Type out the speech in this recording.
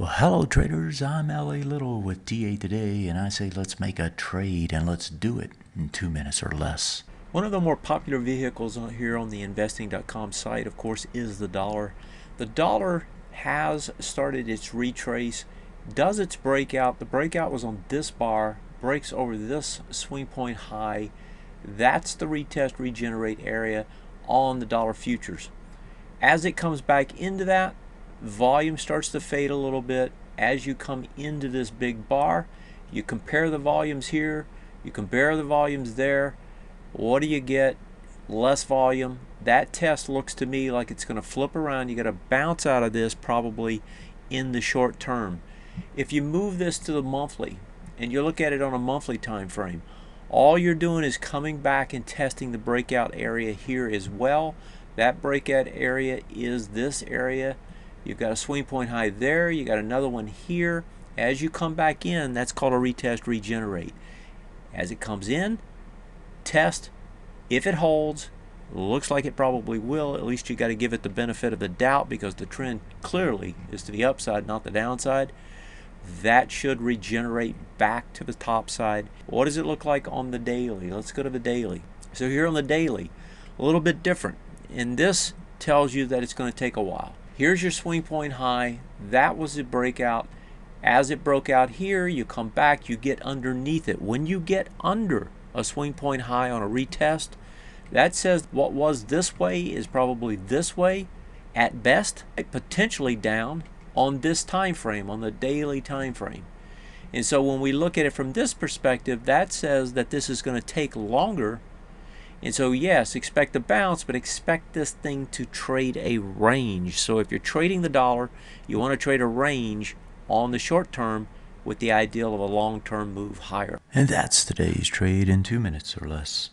Well, hello traders, I'm LA Little with TA Today, and I say let's make a trade and let's do it in 2 minutes or less. One of the more popular vehicles here on the investing.com site, of course, is the dollar. The dollar has started its retrace, does its breakout. The breakout was on this bar, breaks over this swing point high. That's the retest regenerate area on the dollar futures. As it comes back into that, volume starts to fade a little bit. As you come into this big bar, you compare the volumes here, you compare the volumes there. What do you get? Less volume. That test looks to me like it's going to flip around. You got to bounce out of this probably in the short term. If you move this to the monthly and you look at it on a monthly time frame, all you're doing is coming back and testing the breakout area here as well. That breakout area is this area. You've got a swing point high there. You got another one here. As you come back in, that's called a retest regenerate. As it comes in, test. If it holds, looks like it probably will. At least you got to give it the benefit of the doubt because the trend clearly is to the upside, not the downside. That should regenerate back to the top side. What does it look like on the daily? Let's go to the daily. So here on the daily, a little bit different. And this tells you that it's going to take a while. Here's your swing point high. That was the breakout. As it broke out here, you come back, you get underneath it. When you get under a swing point high on a retest, that says what was this way is probably this way at best, potentially down on this time frame, on the daily time frame. And so when we look at it from this perspective, that says that this is going to take longer. And so yes, expect a bounce, but expect this thing to trade a range. So if you're trading the dollar, you want to trade a range on the short term with the ideal of a long-term move higher. And that's today's trade in 2 minutes or less.